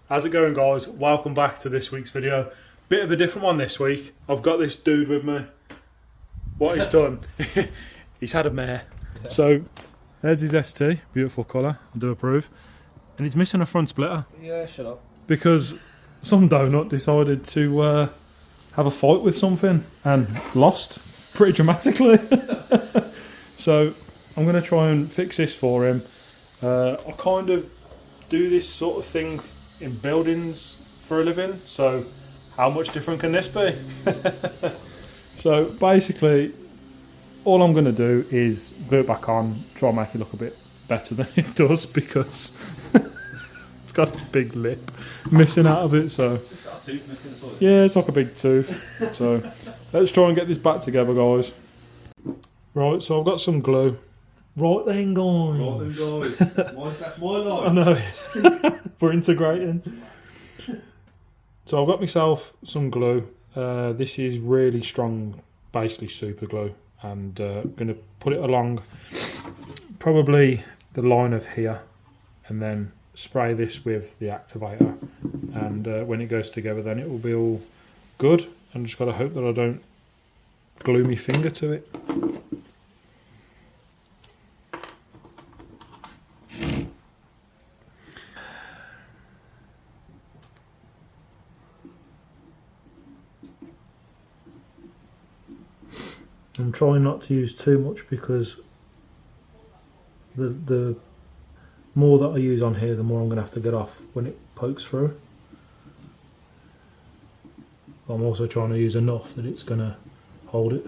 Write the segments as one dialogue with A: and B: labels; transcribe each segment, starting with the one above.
A: How's it going, guys? Welcome back to this week's video. Bit of a different one this week. I've got this dude with me. What he's done, he's had a mare. So there's his ST, beautiful colour, I do approve. And he's missing a front splitter.
B: Yeah, shut up.
A: Because some donut decided to have a fight with something and lost pretty dramatically. So I'm going to try and fix this for him. I kind of do this sort of thing in buildings for a living, so how much different can this be? So basically all I'm going to do is glue it back on, try and make it look a bit better than it does, because it's got a big lip missing out of it. So
B: It's got a tooth missing as well.
A: yeah, it's like a big tooth. So let's try and get this back together, guys. Right, so I've got some glue. Right then, guys.
B: That's my life.
A: I know. We're integrating. So I've got myself some glue. This is really strong, basically super glue, and I'm going to put it along probably the line of here, and then spray this with the activator, and when it goes together then it will be all good. I'm just got to hope that I don't glue my finger to it. I'm trying not to use too much, because the more that I use on here, the more I'm going to have to get off when it pokes through. I'm also trying to use enough that it's going to hold it,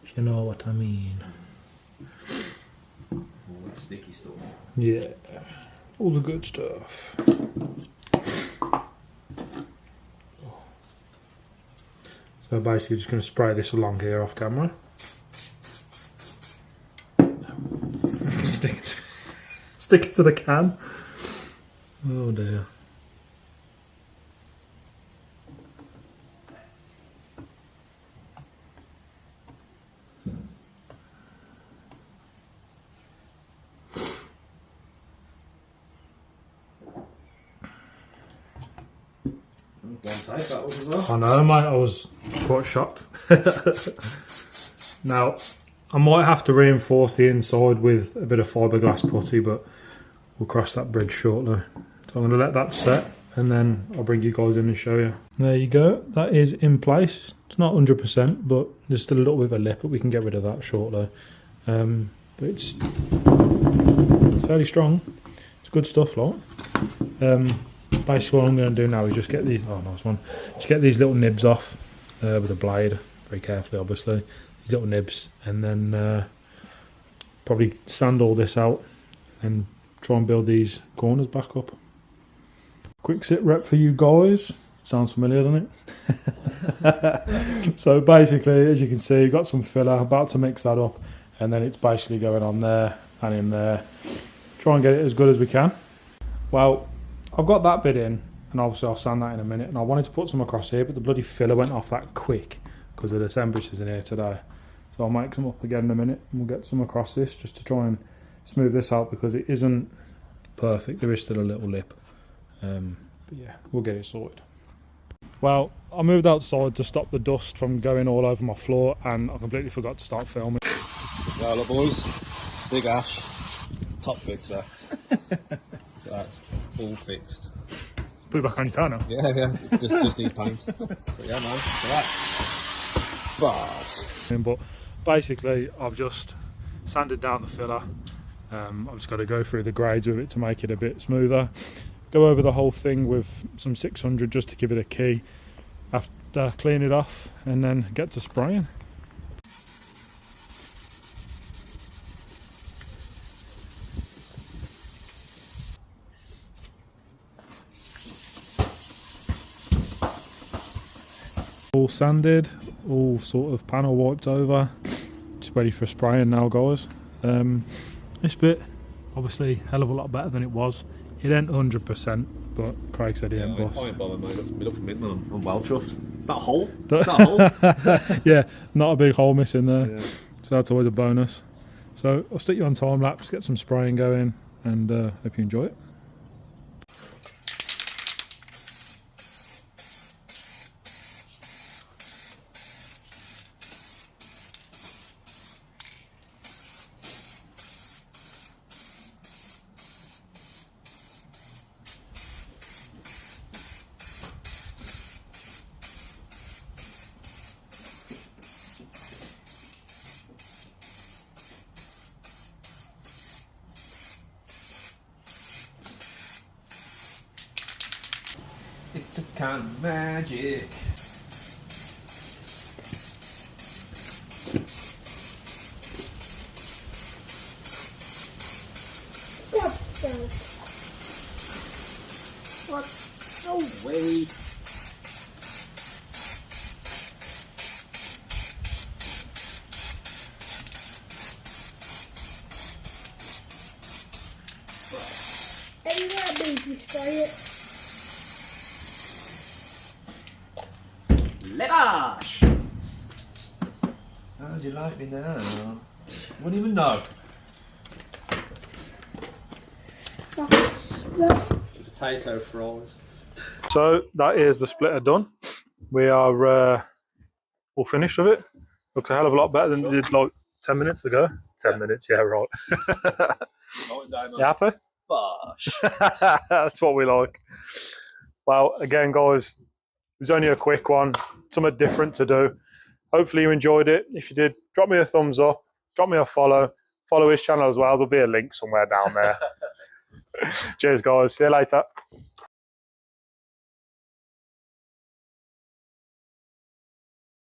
A: if you know what I mean.
B: All that sticky stuff.
A: Yeah, all the good stuff. So basically just going to spray this along here off camera. Stick it to the can. Oh dear.
B: One side, that was as well.
A: I know, mate, I was quite shocked. Now, I might have to reinforce the inside with a bit of fiberglass putty, but we'll cross that bridge shortly. So I'm going to let that set, and then I'll bring you guys in and show you. There you go, that is in place. It's not 100%, but there's still a little bit of a lip, but we can get rid of that shortly. But it's fairly strong. It's good stuff, like. Basically what I'm going to do now is just get these, oh nice one, just get these little nibs off with a blade, very carefully obviously, these little nibs, and then probably sand all this out and try and build these corners back up. Quick sit rep for you guys, sounds familiar, doesn't it? So basically, as you can see, got some filler, about to mix that up, and then it's basically going on there and in there. Try and get it as good as we can. Well, I've got that bit in, and obviously I'll sand that in a minute, and I wanted to put some across here, but the bloody filler went off that quick because of the temperatures in here today. So I'll make some up again in a minute, and we'll get some across this just to try and smooth this out, because it isn't perfect. There is still a little lip, but yeah, we'll get it sorted. Well, I moved outside to stop the dust from going all over my floor, and I completely forgot to start filming.
B: Well, look, boys, Big Ash, top fixer. That's all fixed.
A: Put it back on your car now.
B: Yeah, just these paints. But yeah, man, so that.
A: But basically, I've just sanded down the filler. I've just got to go through the grades with it to make it a bit smoother. Go over the whole thing with some 600 just to give it a key. After clean it off, and then get to spraying. All sanded, all sort of panel wiped over, just ready for spraying now, guys. This bit, obviously, hell of a lot better than it was. It ain't 100%, but Craig said he ain't bust.
B: I ain't bothered, mate. It looks mint, man. I'm well chuffed. That hole? That hole?
A: Yeah, not a big hole missing there.
B: Yeah.
A: So that's always a bonus. So I'll stick you on time lapse, get some spraying going, and hope you enjoy it.
B: It's a kind of magic. What? No way.
C: Anywhere I baby spray it.
B: Reattach! How do you like me now? Wouldn't even know. Potato fries.
A: So that is the splitter done. We are all finished with it. Looks a hell of a lot better than it did like 10 minutes ago. 10 minutes, yeah, right. You happy?
B: Bosh.
A: That's what we like. Well, again, guys, it was only a quick one, something different to do. Hopefully you enjoyed it. If you did, drop me a thumbs up, drop me a follow his channel as well. There'll be a link somewhere down there. Cheers, guys. See you later.